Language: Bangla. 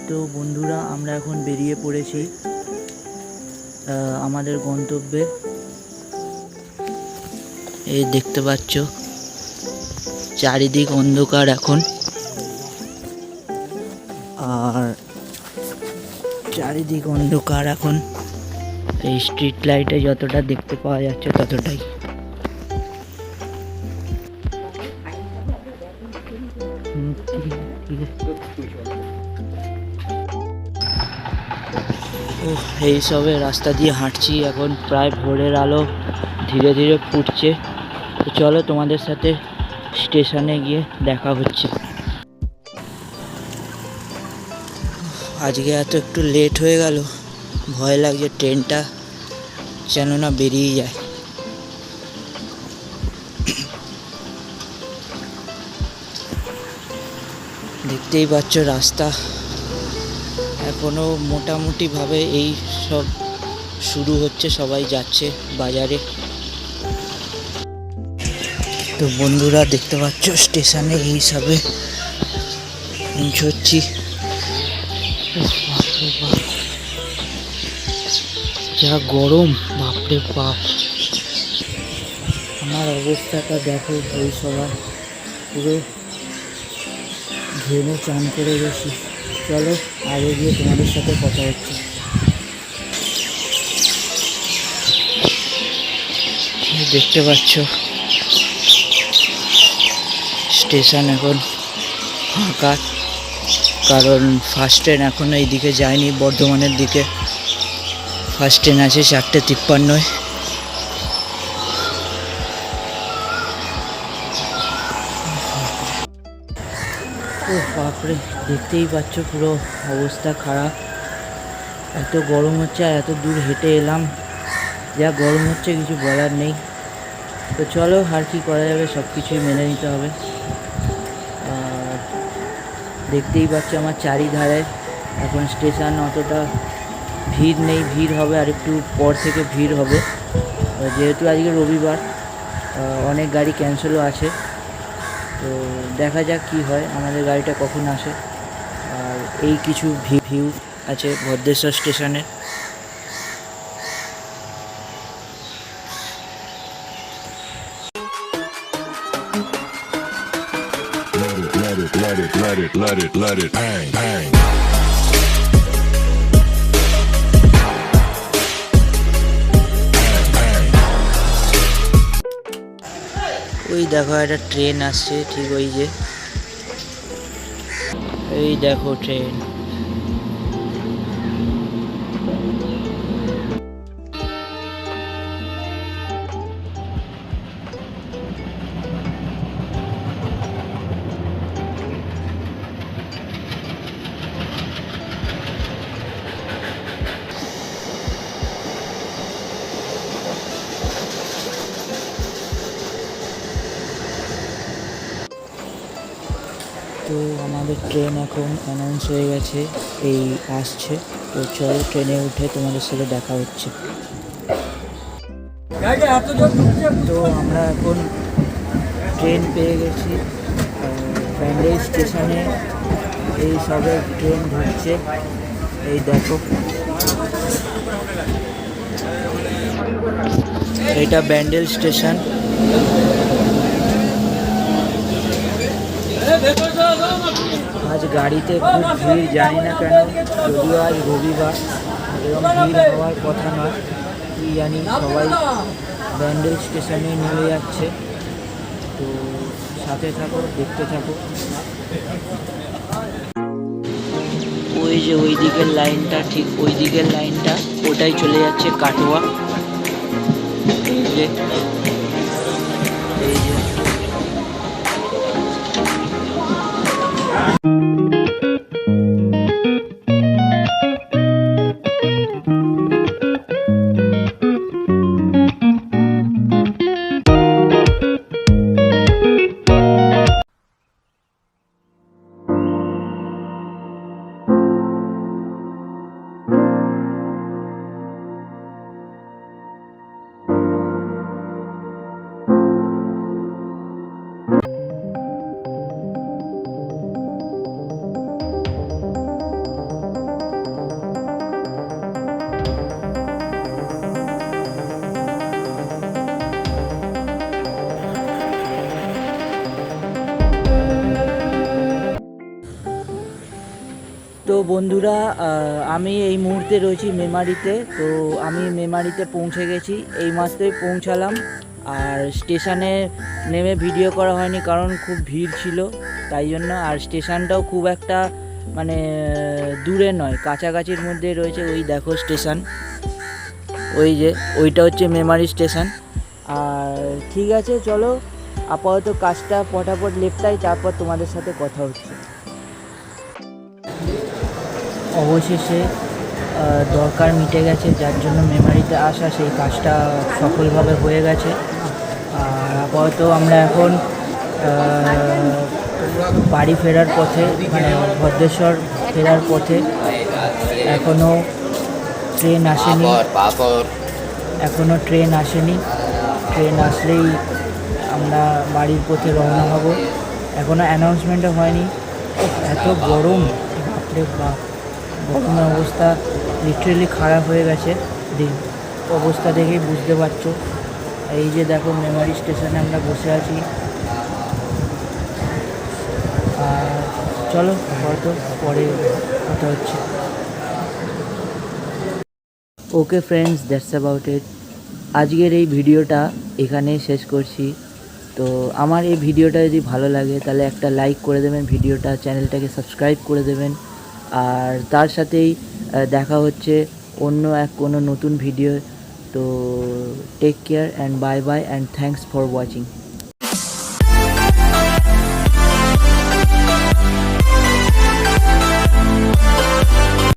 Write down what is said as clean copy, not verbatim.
তো বন্ধুরা, আমরা এখন বেরিয়ে পড়েছি আমাদের গন্তব্যে। এই দেখতে পাচ্ছ চারিদিক অন্ধকার এখন, আর চারিদিক অন্ধকার এখন। এই স্ট্রিট লাইটে যতটা দেখতে পাওয়া যাচ্ছে ততটাই। এই সবে রাস্তা দিয়ে হাঁটছি এখন, প্রায় ভোরের আলো ধীরে ধীরে ফুটছে। তো চলো তোমাদের সাথে স্টেশনে গিয়ে দেখা হচ্ছে। আজকে একটু লেট হয়ে গেল, ভয় লাগছে ট্রেনটা যেন না বেরিয়ে যায়। দেখতেই পাচ্ছ রাস্তা এখনো মোটামুটিভাবে এই সব শুরু হচ্ছে, সবাই যাচ্ছে বাজারে। তো বন্ধুরা দেখতে পাচ্ছ স্টেশনে এই সবে পৌঁছচ্ছি। যা গরম, বাপরে বাপ। আমার অবস্থাটা দেখো, এই সবাই পুরো ঘেমে চান করে গেছি। চলো আগে গিয়ে তোমাদের সাথে কথা হচ্ছে। দেখতে পাচ্ছ স্টেশন এখন ফাঁকা, কারণ ফার্স্ট ট্রেন এখনো এইদিকে যায়নি, বর্ধমানের দিকে। ফার্স্ট ট্রেন আছে 4:53। ও বাপরে, দেখতেই পাচ্ছ পুরো অবস্থা খারাপ। এত গরম হচ্ছে, আর এত দূর হেঁটে এলাম, যা গরম হচ্ছে কিছু বলার নেই। তো চলো, আর কি করা যাবে, সব কিছুই মেনে নিতে হবে। আর দেখতেই পাচ্ছ আমার চারিধারে এখন স্টেশন অতটা ভিড় নেই, ভিড় হবে আর একটু পর থেকে ভিড় হবে, যেহেতু আজকে রবিবার। অনেক গাড়ি ক্যান্সেলও আছে, তো দেখা যাক কি হয়, আমাদের গাড়িটা কখন আসে। আর এই কিছু ভিউ আছে ভদ্রেশ্বর স্টেশনে। Let it bang, bang. ওই দেখো একটা ট্রেন আসছে, ঠিক ওই যে, এই দেখো ট্রেন। তো আমাদের ট্রেন এখন অ্যানাউন্স হয়ে গেছে, এই আসছে। তো চলো ট্রেনে উঠে তোমাদের সাথে দেখা হচ্ছে। তো আমরা এখন ট্রেন পেয়ে গেছি ব্যান্ডেল স্টেশনে। এই সবে ট্রেন ঢুকছে, এই দেখো এইটা ব্যান্ডেল স্টেশন। আজ গাড়িতে খুব ভিড়, জানি না কেন, যদিও আজ রবিবার, এরকম ভিড় হওয়ার কথা নয়, কি জানি। সবাই ব্যান্ডেল স্টেশনে নেমে যাচ্ছে, তো সাথে থাকো, দেখতে থাকো। ওই যে ওই দিকের লাইনটা, ঠিক ওই দিকের লাইনটা, ওটাই চলে যাচ্ছে কাটোয়া। এই যে এই যে তো বন্ধুরা, আমি এই মুহূর্তে রয়েছি মেমারিতে। তো আমি মেমারিতে পৌঁছে গেছি, এই মাত্রই পৌঁছালাম। আর স্টেশনে নেমে ভিডিও করা হয়নি কারণ খুব ভিড় ছিল তাই জন্য। আর স্টেশনটাও খুব একটা মানে দূরে নয়, কাছাকাছির মধ্যে রয়েছে। ওই দেখো স্টেশন, ওই যে ওইটা হচ্ছে মেমারি স্টেশন। আর ঠিক আছে, চলো আপাতত কাজটা পটাপট লেপটাই, তারপর তোমাদের সাথে কথা হচ্ছে। অবশেষে দরকার মিটে গেছে, যার জন্য মেমারিতে আসা, সেই কাজটা সফলভাবে হয়ে গেছে। আর আপাতত আমরা এখন বাড়ি ফেরার পথে, মানে ভদ্রেশ্বর ফেরার পথে। এখনও ট্রেন আসেনি, ট্রেন আসলেই আমরা বাড়ির পথে রওনা হব। এখনও অ্যানাউন্সমেন্টও হয়নি। এত গরম, বাপরে বাপ, গরমের অবস্থা লিটারেলি খারাপ হয়ে গেছে। অবস্থা দেখেই বুঝতে পারছো। এই যে দেখো মেমারি স্টেশনে আমরা বসে আছি। আর চলো হয়তো পরে কথা হচ্ছে। Okay friends, that's about it. আজকের এই ভিডিওটা এখানেই শেষ করছি। তো আমার এই ভিডিওটা যদি ভালো লাগে তাহলে একটা লাইক করে দেবেন ভিডিওটা, চ্যানেলটাকে সাবস্ক্রাইব করে দেবেন। আর তার সাথেই দেখা হচ্ছে অন্য কোনো নতুন ভিডিও। তো take care and bye bye and thanks for watching.